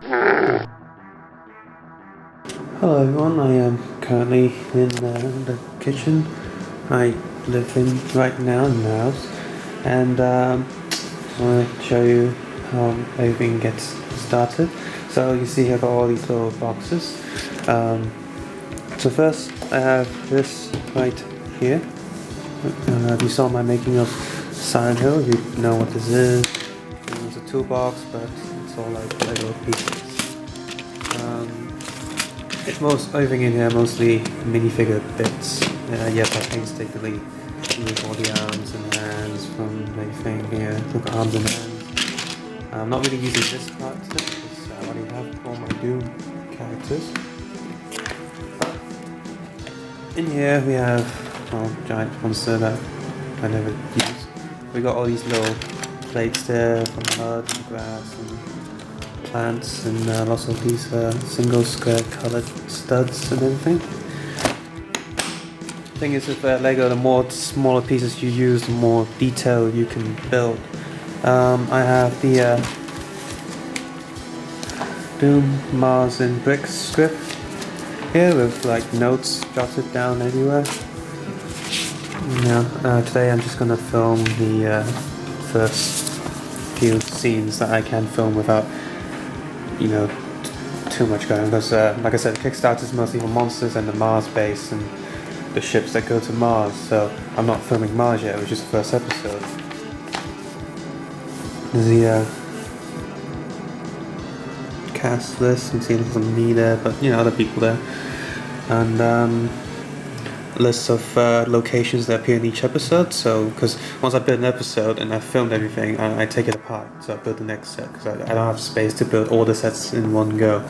Hello everyone, I am currently in the kitchen. I live in right now in the house, and I want to show you how everything gets started. So you see I've got all these little boxes. So first I have this right here. If you saw my making of Silent Hill, you know what this is. It's a toolbox, but it's all like Lego pieces. Everything in here mostly minifigure bits. Yet I painstakingly remove all the arms and hands from everything here. Look, arms and hands. I'm not really using this part today because I already have all my Doom characters. In here we have giant monster that I never use. We got all these little plates there from mud and grass and plants, and lots of these single square colored studs and everything. Thing is with Lego, the more smaller pieces you use, the more detail you can build. I have the Doom Mars in Bricks script here with like notes jotted down everywhere. Now, today I'm just gonna film the first few scenes that I can film without too much going, because like I said, Kickstarter is mostly for monsters and the Mars base and the ships that go to Mars, so I'm not filming Mars yet, which is the first episode. There's the cast list. You can see there's me there, but other people there, and lists of locations that appear in each episode. So because once I build an episode and I've filmed everything, I take it apart, so I build the next set because I don't have space to build all the sets in one go.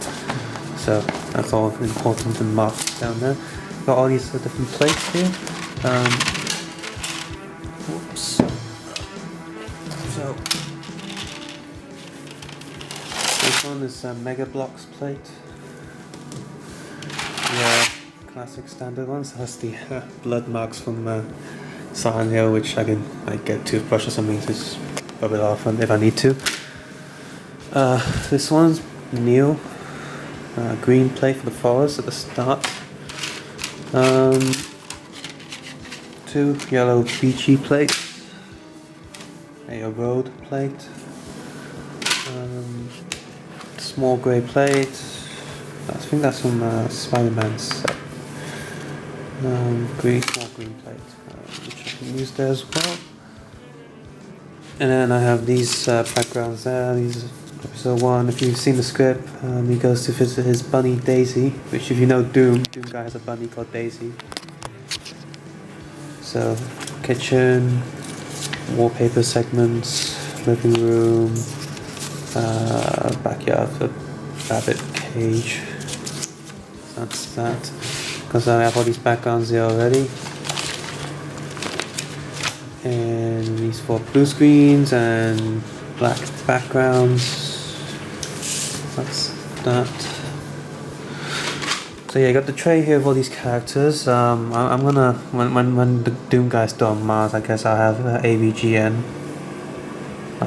So that's all important and marked down there. Got all these different plates here. Whoops. So this one is a Mega Bloks plate. Yeah. Classic standard ones. That's the blood marks from Silent Hill, which I can get a toothbrush or something to just rub it off if I need to. This one's new green plate for the forest at the start. 2 yellow beachy plates. A road plate. Small grey plate. I think that's from Spider-Man's set. Small green plate, which I can use there as well. And then I have these backgrounds there. These episode 1. If you've seen the script, he goes to visit his bunny Daisy, which if you know Doom guy has a bunny called Daisy. So kitchen, wallpaper segments, living room, backyard for rabbit cage. That's that. Because I have all these backgrounds here already. And these 4 blue screens and black backgrounds. That's that. So yeah, I got the tray here of all these characters. I'm gonna, when the Doom guy's done on Mars, I guess I'll have AVGN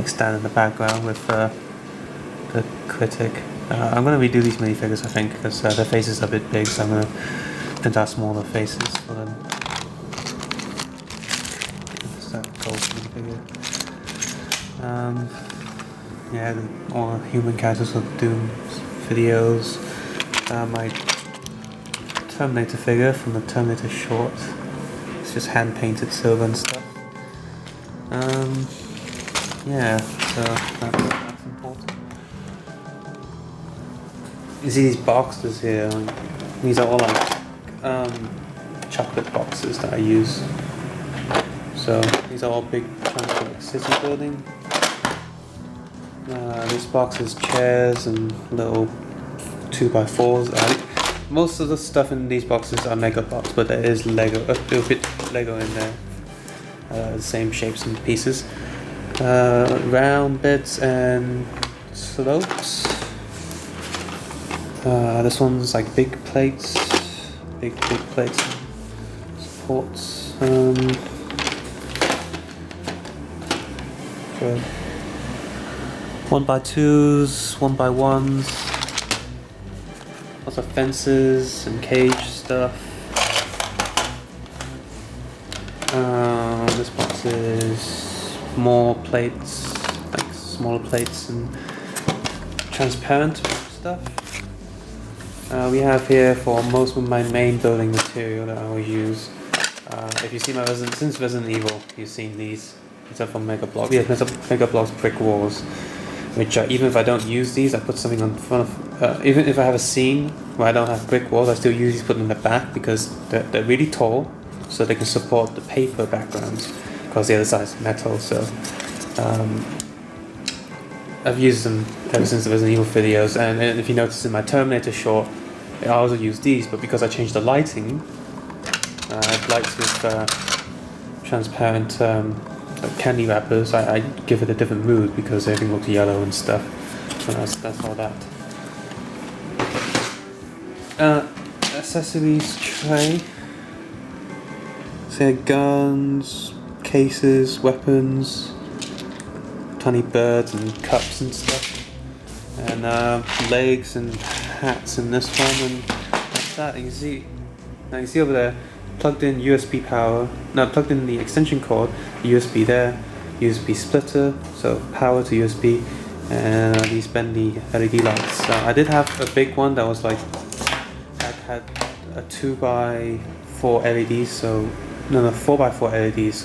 stand in the background with the critic. I'm gonna redo these minifigures, I think, because their faces are a bit big, so I'm gonna print out smaller faces for them. It's that gold minifigure. Yeah, all human characters of Doom videos. My Terminator figure from the Terminator short. It's just hand painted silver and stuff. Yeah, so that's important. You see these boxes here? These are all chocolate boxes that I use. So these are all big chunks of city building. This box is chairs and little 2x4s. Most of the stuff in these boxes are Mega Bloks, but there is Lego, a little bit Lego in there. The same shapes and pieces. Round bits and slopes. This one's like big plates, big plates, supports. For 1x2s, 1x1s. lots of fences and cage stuff. This box is more plates, like smaller plates and transparent stuff. We have here for most of my main building material that I always use. If you see my since Resident Evil, you've seen these. These are from Mega Bloks. Yeah, Mega Bloks brick walls. Which even if I don't use these, I put something on front of. Even if I have a scene where I don't have brick walls, I still use these, put them in the back because they're really tall, so they can support the paper backgrounds. Because the other side is metal, so I've used them ever since the Resident Evil videos. And if you notice in my Terminator short, I also use these, but because I changed the lighting, I have lights with transparent like candy wrappers. I give it a different mood because everything looks yellow and stuff. So that's all that. Accessories tray. So guns, cases, weapons, tiny birds and cups and stuff, and legs and hats in this one, and that's that. You can see over there, plugged in USB power. No, plugged in the extension cord, USB there, USB splitter, so power to USB, and these bendy LED lights. I did have a big one that was like had a 2x4 LEDs, so no 4x4 LEDs,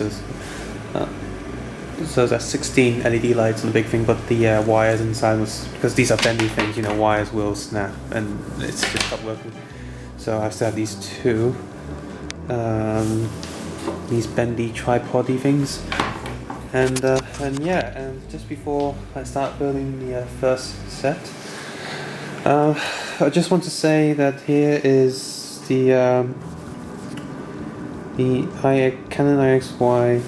so that's 16 LED lights on the big thing, but the wires inside was, because these are bendy things, you know, wires will snap and it's just stopped working. So I still have these two, these bendy tripod-y things, and yeah, and just before I start building the first set, I just want to say that here is the Canon IXY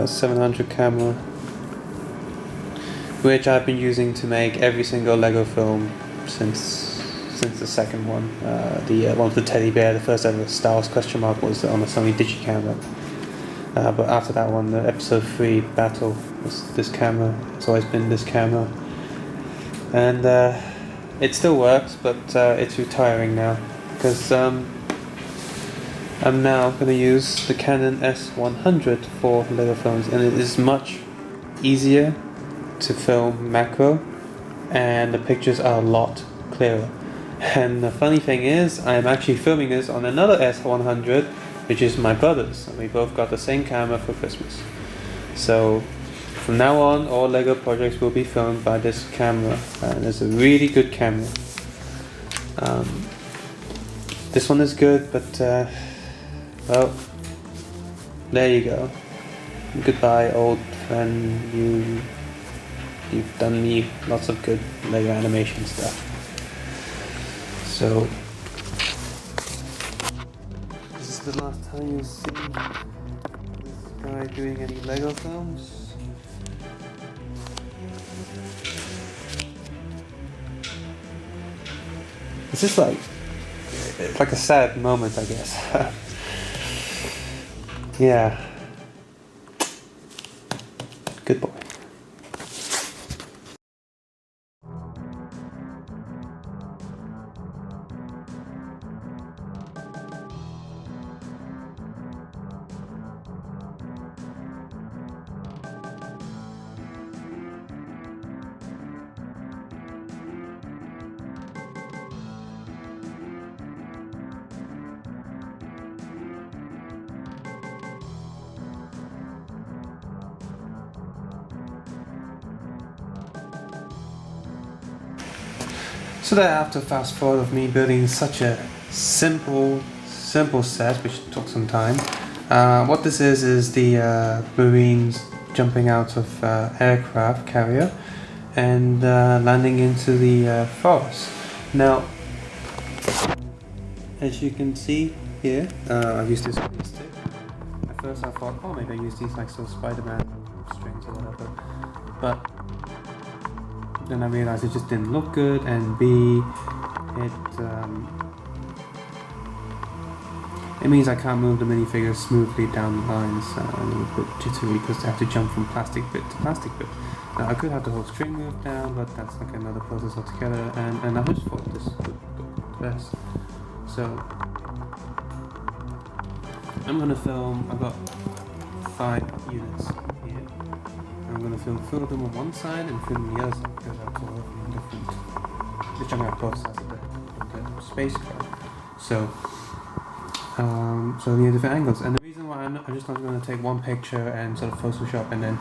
700 camera, which I've been using to make every single Lego film since the second one. The one with the teddy bear, the first ever Star Wars question mark, was on the Sony Digicamera. But after that one, the episode 3 battle was this camera. It's always been this camera, and it still works, but it's retiring now because I'm now going to use the Canon S100 for Lego films, and it is much easier to film macro, and the pictures are a lot clearer. And the funny thing is, I'm actually filming this on another S100, which is my brother's, and we both got the same camera for Christmas. So from now on, all Lego projects will be filmed by this camera, and it's a really good camera. This one is good, but well, there you go. Goodbye, old friend. You've done me lots of good Lego animation stuff. So this is the last time you'll see this guy doing any Lego films. It's just it's like a sad moment, I guess. Yeah. Good boy. So that after fast forward of me building such a simple set, which took some time, what this is the Marines jumping out of aircraft carrier and landing into the forest. Now, as you can see here, I've used this stick. At first I thought, oh, maybe I use these like sort of Spider-Man strings or whatever, but then I realized it just didn't look good, and B, it means I can't move the minifigures smoothly down the lines, a little bit jittery because they have to jump from plastic bit to plastic bit. Now I could have the whole string moved down, but that's like another process altogether, and I just thought this would best. So I'm gonna film. I've got 5 units here. I'm gonna film 4 of them on one side and film the other side because I'm sort of in different, which I'm gonna post as the spacecraft. So so near different angles. And the reason why I'm just not gonna take one picture and sort of Photoshop and then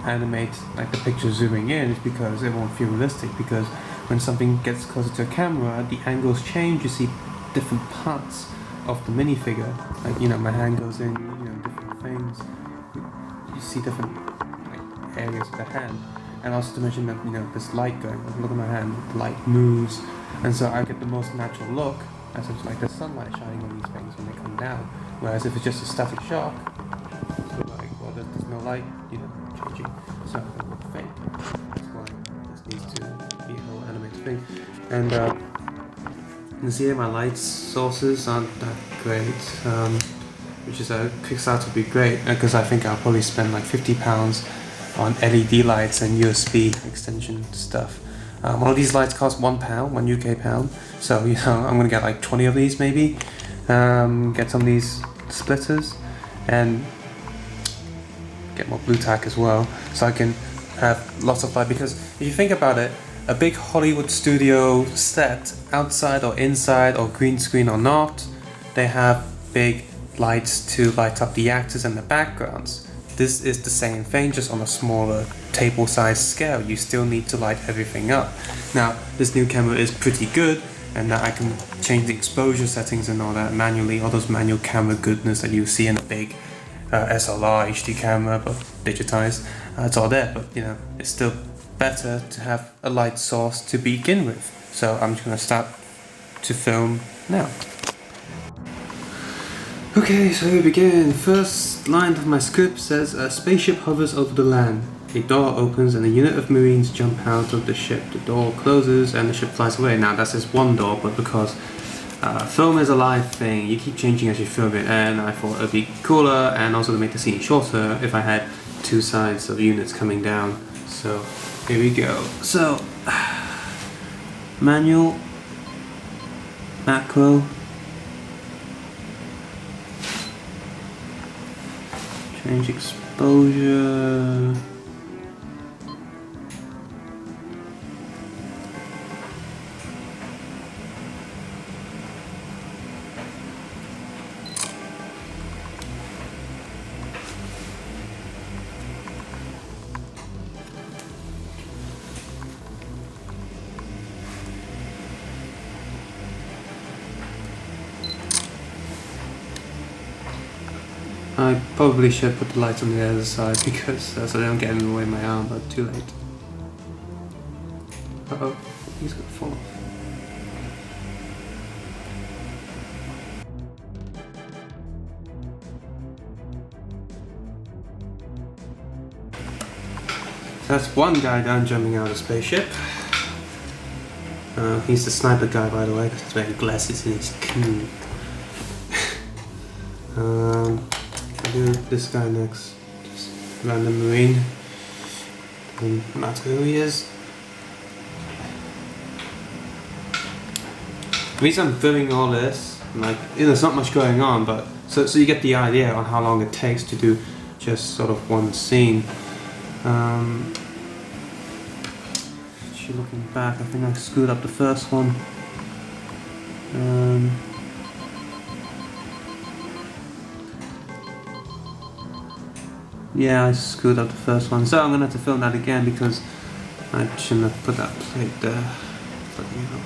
animate like the picture zooming in is because it won't feel realistic. Because when something gets closer to a camera, the angles change. You see different parts of the minifigure. Like, you know, my hand goes in, you know, different things. You see different like areas of the hand. And also to mention that, you know, there's light going. Look at my hand, the light moves, and so I get the most natural look as if like there's sunlight shining on these things when they come down. Whereas if it's just a static shot, so like, well, there's no light, you know, changing, so it will fade. That's why this needs to be a whole animated thing. And you can see here my light sources aren't that great, which is a Kickstarter would be great because I think I'll probably spend like £50 on LED lights and USB extension stuff. One of these lights costs £1, £1 UK pound. So, you know, I'm gonna get like 20 of these maybe. Get some of these splitters and get more blue tack as well, so I can have lots of light. Because if you think about it, a big Hollywood studio set, outside or inside or green screen or not, they have big lights to light up the actors and the backgrounds. This is the same thing, just on a smaller table-sized scale. You still need to light everything up. Now, this new camera is pretty good, and that I can change the exposure settings and all that manually, all those manual camera goodness that you see in a big SLR HD camera, but digitized. It's all there, but you know, it's still better to have a light source to begin with. So I'm just gonna start to film now. Okay, so we begin. First line of my script says, a spaceship hovers over the land. A door opens and a unit of Marines jump out of the ship. The door closes and the ship flies away. Now that's just one door, but because film is a live thing, you keep changing as you film it, and I thought it would be cooler and also to make the scene shorter if I had 2 sides of units coming down. So here we go. So manual, macro, change exposure. I probably should put the lights on the other side because so they don't get in the way of my arm, but too late. Uh-oh, he's gonna fall off. So that's one guy down jumping out of the spaceship. He's the sniper guy, by the way, because he's wearing glasses and he's cool. I'll do this guy next. Just random Marine. Doesn't matter who he is. The reason I'm filming all this, like, you know, there's not much going on, but so you get the idea on how long it takes to do just sort of one scene. Actually, looking back, I think I screwed up the first one. Yeah, I screwed up the first one, so I'm gonna have to film that again because I shouldn't have put that plate there. Fucking hell.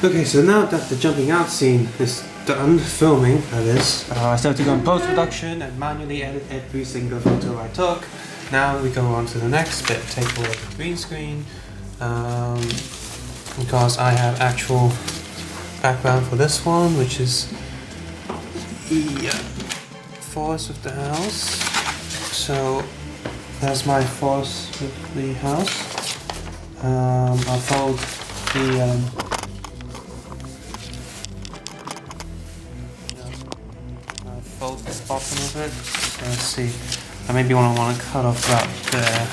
Okay, so now that the jumping out scene is done, filming that is, I started to go in post-production and manually edit every single photo I took. Now we go on to the next bit, take away the green screen, because I have actual background for this one, which is the forest of the house. So that's my forest with the house. I'll fold the bottom of it. So let's see. I maybe want to cut off about there.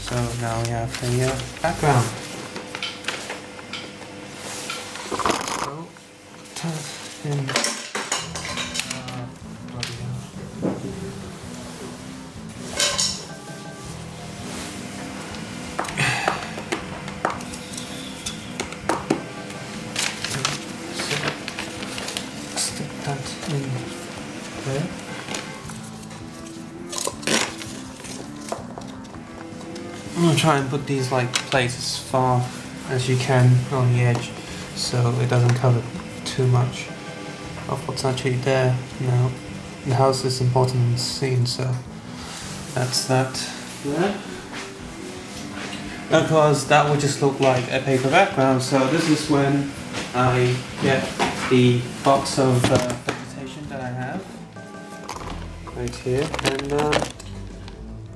So now we have a background. So turn in. Stick that in there. I'm gonna try and put these like plates as far as you can on the edge so it doesn't cover too much of what's actually there. Now, the house is important in the scene, so that's that there. Of course, that would just look like a paper background, so this is when I get the box of vegetation that I have right here and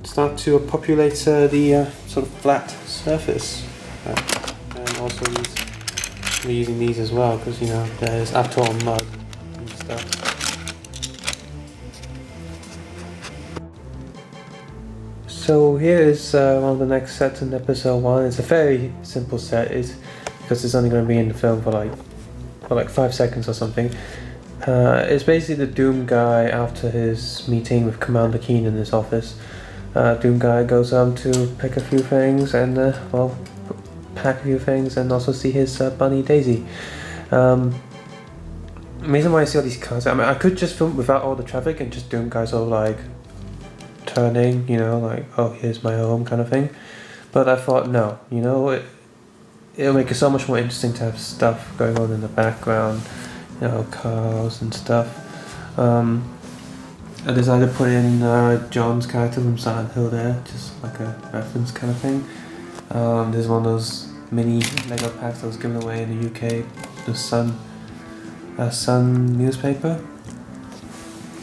start to populate the sort of flat surface, and also we're using these as well because there's after all mud and stuff. So here is one of the next sets in episode 1. It's a very simple set, because it's only going to be in the film for like 5 seconds or something. It's basically the Doom guy after his meeting with Commander Keen in his office. Doom guy goes to pick a few things and pack a few things and also see his bunny Daisy. The reason why I see all these cars, I mean, I could just film without all the traffic and just Doom guys all like turning, like, oh, here's my home kind of thing. But I thought, no, it'll make it so much more interesting to have stuff going on in the background, cars and stuff. I decided to put in John's character from Silent Hill there, just like a reference kind of thing. There's one of those mini Lego packs that was given away in the UK, the Sun newspaper.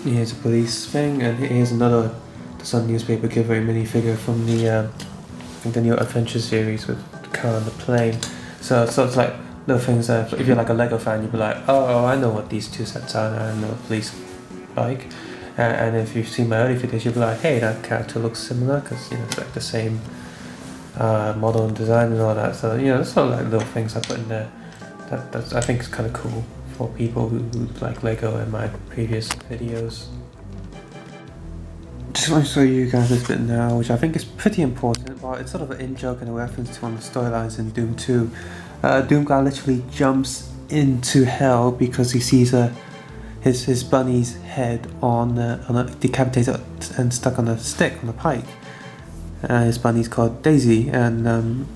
Here's a police thing, and here's another The Sun newspaper giveaway minifigure from the new Adventure series with the car and the plane. So it's like little things that if you're like a Lego fan, you'd be like, oh, I know what these two sets are, and I know what police like. And if you've seen my early videos, you'll be like, hey, that character looks similar, because it's like the same model and design and all that. So it's sort of like little things I put in there. That's I think is kind of cool for people who like Lego in my previous videos. Just want to show you guys this bit now, which I think is pretty important. But it's sort of an in-joke and a reference to one of the storylines in Doom 2. Doom guy literally jumps into hell because he sees his bunny's head on a decapitated and stuck on a stick on a pike. His bunny's called Daisy, and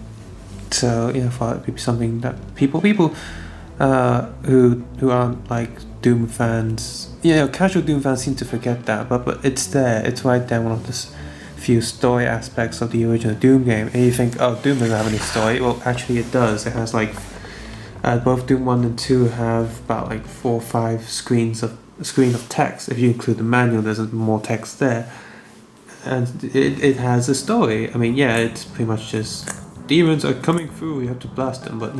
so I thought it'd be something that people who aren't like Doom fans, casual Doom fans seem to forget that, but it's there. It's right there. One of the few story aspects of the original Doom game. And you think, oh, Doom doesn't have any story. Well, actually, it does. It has like. Both Doom 1 and 2 have about like 4 or 5 screen of text. If you include the manual, there's more text there. And it has a story. I mean, yeah, it's pretty much just demons are coming through, we have to blast them. But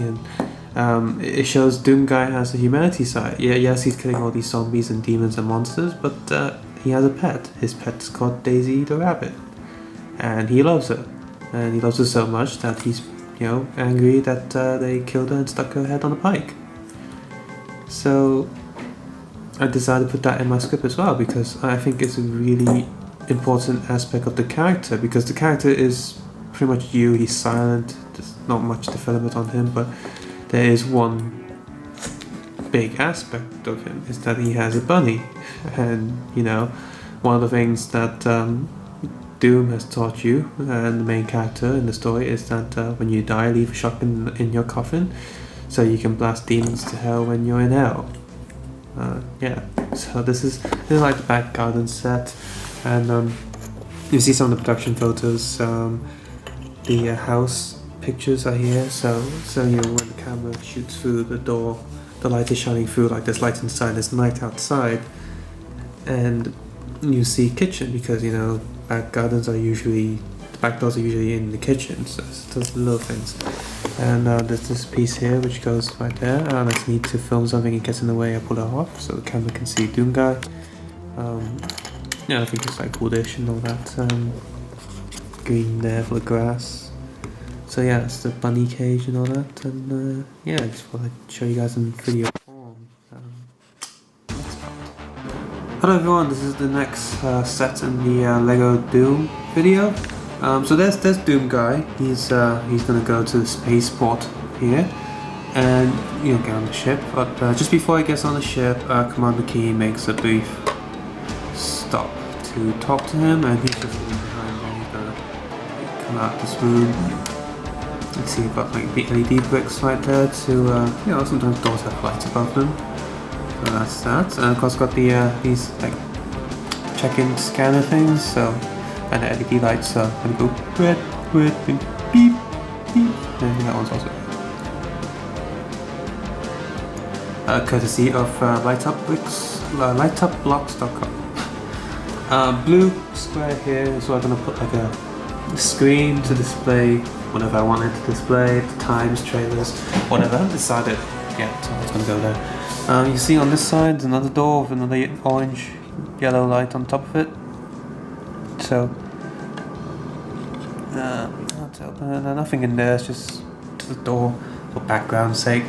it shows Doom guy has a humanity side. Yeah, yes, he's killing all these zombies and demons and monsters, but he has a pet. His pet's called Daisy the rabbit. And he loves her. And he loves her so much that he's angry that they killed her and stuck her head on a pike. So I decided to put that in my script as well, because I think it's a really important aspect of the character, because the character is pretty much he's silent, there's not much development on him, but there is one big aspect of him, is that he has a bunny. And one of the things that Doom has taught you, and the main character in the story, is that when you die, leave a shock in your coffin, so you can blast demons to hell when you're in hell. So this is like the back garden set, and you see some of the production photos. The house pictures are here, so when the camera shoots through the door, the light is shining through, like there's light inside, there's night outside, and you see kitchen, because back doors are usually in the kitchen, so it's those little things. And there's this piece here which goes right there. I just need to film something, it gets in the way, I pull it off so the camera can see Doom Guy. Yeah, I think it's like woodish and all that. Green there for the grass. So yeah, that's the bunny cage and all that. And yeah, I just thought I'd show you guys in video form. Hello everyone, this is the next set in the Lego Doom video. So there's Doom Guy. He's gonna go to the spaceport here, and get on the ship. But just before he gets on the ship, Commander Key makes a brief stop to talk to him, and he's just leaving behind there. He's gonna come out this room. You can see you've got like the LED bricks right there to sometimes doors have lights above them. So that's that. And of course got the these like check-in scanner things. So. And the LED lights are going to go red, and beep, beep. And that one's also courtesy of lightupblocks.com. Blue square here, so I'm going to put like a screen to display whatever I wanted to display, the times, trailers, whatever. I haven't decided yet, so it's going to go there. You see on this side, there's another door with another orange, yellow light on top of it. So, let's open it. Nothing in there, it's just the door for background's sake.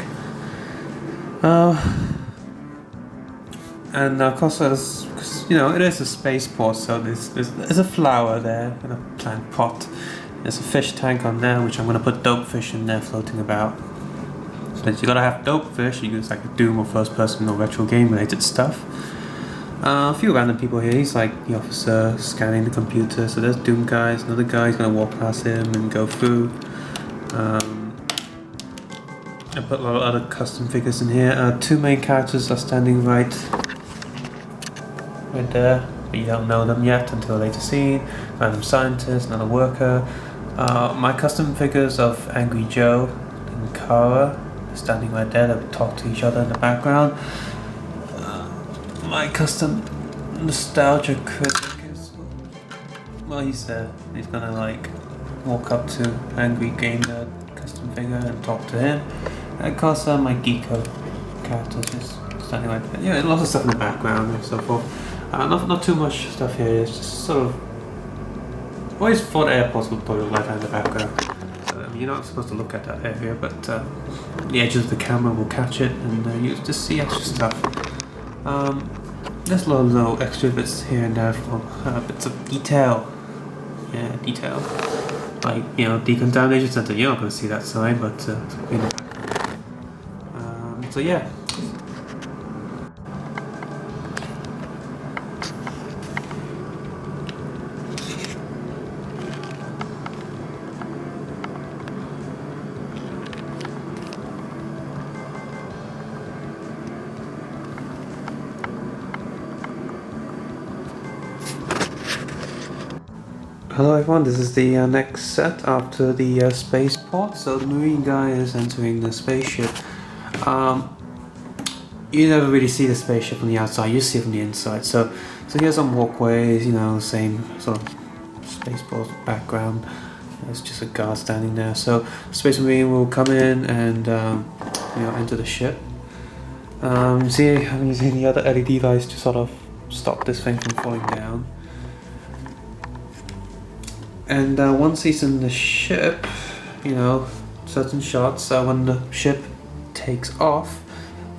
And of course, it is a spaceport, so there's a flower there in a plant pot. There's a fish tank on there, which I'm going to put dope fish in there floating about. So you gotta have dope fish, it's like a Doom or first person or retro game related stuff. A few random people here. He's like the officer scanning the computer. So there's Doom Guy, another guy. He's gonna walk past him and go through. I put a lot of other custom figures in here. Two main characters are standing right there, but you don't know them yet until later scene. Random scientist, another worker. My custom figures of Angry Joe and Kara are standing right there. They talk to each other in the background. My custom nostalgia critic is, well, he's there. He's gonna like walk up to Angry Game Nerd custom figure and talk to him. And of course, my Geeko character is just standing right there. Yeah, lots of stuff in the background and so forth. Not too much stuff here. It's just sort of always thought airports would probably light in the background. So, you're not supposed to look at that area, but the edges of the camera will catch it, and you just see extra stuff. There's a lot of little extra bits here and there for bits of detail. Yeah, detail. Like, decontamination center, you're not going to see that sign, but so yeah. Hello everyone, this is the next set after the spaceport. So the Marine guy is entering the spaceship. You never really see the spaceship from the outside, you see it from the inside. So here's some walkways, same sort of spaceport background. There's just a guard standing there. So Space Marine will come in and enter the ship. See, I'm using the other LED lights to sort of stop this thing from falling down. And once he's in the ship, certain shots, when the ship takes off,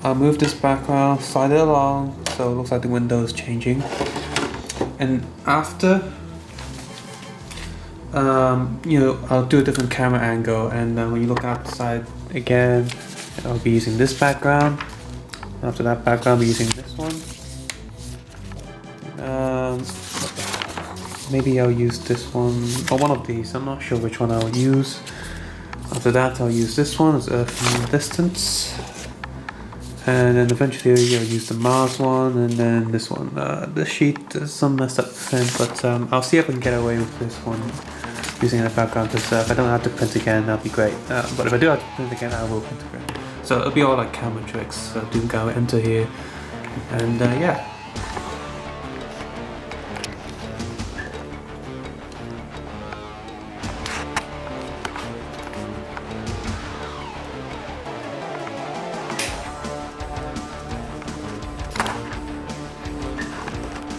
I'll move this background, slide it along, so it looks like the window is changing. And after, I'll do a different camera angle, and when you look outside again, I'll be using this background. After that background, I'll be using this one. Maybe I'll use this one, or one of these, I'm not sure which one I'll use. After that I'll use this one as Earth from Distance. And then eventually I'll use the Mars one, and then this one. This sheet is some messed up print, but I'll see if I can get away with this one using the background, because if I don't have to print again, that'll be great. But if I do have to print again, I will print again. So it'll be all like camera tricks. Doom Guy will enter here, and yeah.